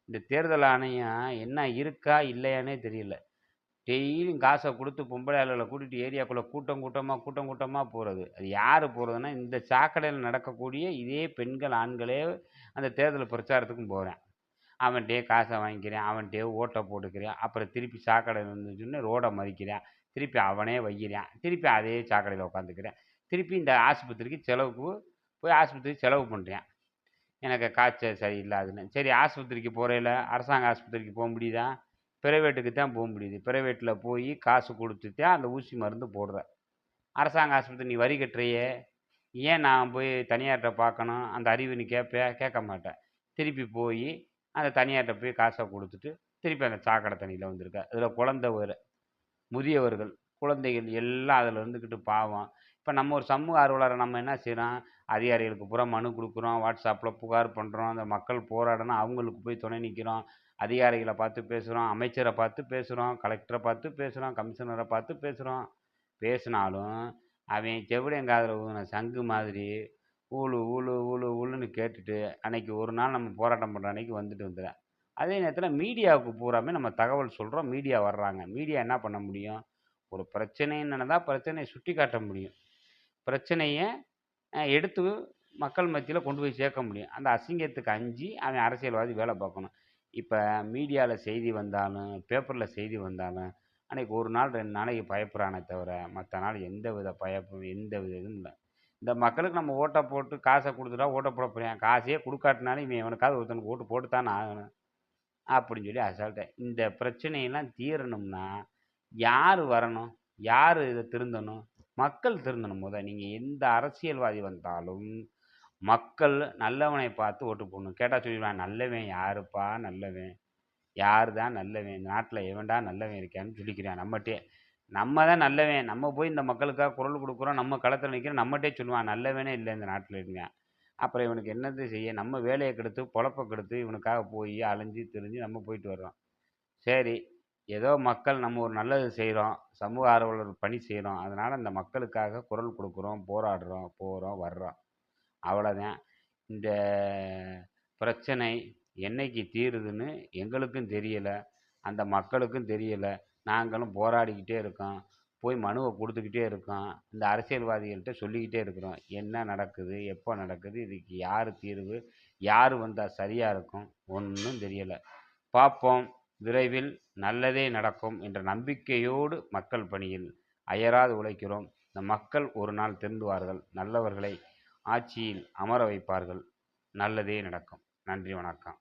இந்த தேர்தல் ஆணையம் என்ன இருக்கா? இல்லையான்னே தெரியல. டெய்லியும் காச குடுத்து பொம்பளை ஆளுகள கூட்டிட்டு ஏரியாக்குள்ள கூட்டம் கூட்டமா போறது. அது யாரு போறதுன்னா, இந்த சாக்கடையில நடக்கக்கூடிய இதே பெண்கள், ஆண்களே அந்த தேர்தல் பிரச்சாரத்துக்கும் போறான். அவன்ட்டயே காச வாங்கிக்கிறான். அவன்ட்டயே ஓட்ட போட்டுக்கிறான். அப்புறம் திருப்பி சாக்கடை வந்துச்சுன்னு ரோட மறிக்கிறான். திருப்பி அவனே வையிறான். திருப்பி அதே சாக்கடையில உட்காந்துக்கிறான். திருப்பி இந்த ஆஸ்பத்திரிக்கு செலவுக்கு போய் ஆஸ்பத்திரிக்கு செலவு பண்றான். எனக்கு காய்ச்சல் சரியில்லாதுன்னு. சரி ஆஸ்பத்திரிக்கு போறையில அரசாங்க ஆஸ்பத்திரிக்கு போ முடியுதா? பிரைவேட்டுக்கு தான் போ முடியுது. பிரைவேட்ல போயி காசு குடுத்து தான் அந்த ஊசி மருந்து போடுற. அரசாங்க ஆஸ்பத்திரி நீ வரி கட்டுறியே, ஏன் நான் போய் தனியார்ட்ட பார்க்கணும்? அந்த அறிவு நீ கேட்பியா? கேட்க மாட்ட. திருப்பி போயி அந்த தனியார்ட்ட போய் காச குடுத்துட்டு, திருப்பி அந்த சாக்கடை தண்ணீல வந்திருக்க. அதில குழந்தை வேற. முதியவர்கள், குழந்தைகள் எல்லாம் அதில இருந்துக்கிட்டு பாவம். இப்ப நம்ம ஒரு சமூக ஆர்வலரா நம்ம என்ன செய்றோம்? அதிகாரிகளுக்கு பூரா மனு குடுக்குறோம். WhatsAppல புகார் பண்றோம். அந்த மக்கள் போராடுனா அவங்களுக்கு போய் துணை நிக்கிறோம். அதிகாரிகள பார்த்து பேசுறோம். அமைச்சர பார்த்து பேசுறோம். கலெக்டர பார்த்து பேசுறோம். கமிஷனர பார்த்து பேசுறோம். பேசினாலும், அவன் செவிடன் காதுல ஊதுன சங்கு மாதிரி ஊழு, ஊழு, ஊழு, ஊழுன்னு கேட்டுட்டு, அன்னைக்கு ஒரு நாள் நம்ம போராட்டம் பண்ற அன்னைக்கு வந்துட்டு வந்துர்றான். அதே நேரத்தில மீடியாவுக்கு பூராமே நம்ம தகவல் சொல்றோம். மீடியா வர்றாங்க. மீடியா என்ன பண்ண முடியும்? ஒரு பிரச்சனைன்னு நடந்தா பிரச்சனைய சுட்டிக்காட்ட முடியும். பிரச்சனைய எடுத்து மக்கள் மத்தியில கொண்டு போய் சேர்க்க முடியும். அந்த அசிங்கத்துக்கு அஞ்சி அவன் அரசியல்வாதி வேல பார்க்கணும். இப்ப மீடியால செய்தி வந்தாலும், பேப்பர்ல செய்தி வந்தாலும், அன்னைக்கு 1 நாள் 2 நாளைக்கு பயப்படுறானே தவிர, மத்த நாள் எந்தவித பயப்பும் எந்தவித இதுவும் இல்ல. இந்த மக்களுக்கு நம்ம ஓட்ட போட்டு காச குடுத்துட்டா ஓட்ட போட போறான். காசே குடுக்காட்டினாலும் இவன் எவனுக்காவது ஒருத்தனுக்கு ஓட்டு போட்டு தான ஆகணும். அப்படின்னு சொல்லி அசால்ட்டா இந்த பிரச்சனையெல்லாம் தீரணும்னா, யாரு வரணும்? யாரு இத திருந்தணும்? மக்கள் திருந்தணும் மொத. நீங்க எந்த அரசியல்வாதி வந்தாலும், மக்கள் நல்லவனை பார்த்து ஓட்டு போடணும். கேட்டா சொல்லிருவான், "நல்லவன் யாருப்பா நல்லவன்? யாரு தான் நல்லவன்? இந்த நாட்டுல எவன்டா நல்லவன் இருக்கான்னு?" சொல்லிக்கிறான் நம்மட்டயே. நம்ம தான் நல்லவன். நம்ம போய் இந்த மக்களுக்காக குரல் குடுக்குறோம். நம்ம களத்துல நிக்கிறோம். நம்மட்டயே சொல்லுவான், "நல்லவனே இல்ல இந்த நாட்டுலங்கிறான்." அப்புறம் இவனுக்கு என்னத்த செய்ய? நம்ம வேலைய கெடுத்து, பொழப்ப கெடுத்து, இவனுக்காக போயி அலைஞ்சு திரிஞ்சு நம்ம போயிட்டு வர்றோம். சரி, ஏதோ மக்கள் நம்ம ஒரு நல்லது செய்றோம். சமூக ஆர்வலர் பணி செய்றோம். அதனால இந்த மக்களுக்காக குரல் குடுக்குறோம், போராடுறோம், போறோம், வர்றோம். அவ்வளோதான். இந்த பிரச்சனை என்னைக்கு தீருதுன்னு எங்களுக்கும் தெரியல. அந்த மக்களுக்கும் தெரியல. நாங்களும் போராடிக்கிட்டே இருக்கோம். போய் மனுவ குடுத்துக்கிட்டே இருக்கோம். இந்த அரசியல்வாதிகள்ட்ட சொல்லிக்கிட்டே இருக்கிறோம். என்ன நடக்குது? எப்போ நடக்குது? இதுக்கு யாரு தீர்வு? யாரு வந்தா சரியா இருக்கும்? ஒண்ணும் தெரியல. பார்ப்போம். விரைவில் நல்லதே நடக்கும் என்ற நம்பிக்கையோடு மக்கள் பணியில் அயராது உழைக்கிறோம். இந்த மக்கள் ஒரு நாள் திருந்துவார்கள். நல்லவர்களை ஆட்சியில் அமர வைப்பார்கள். நல்லதே நடக்கும். நன்றி, வணக்கம்.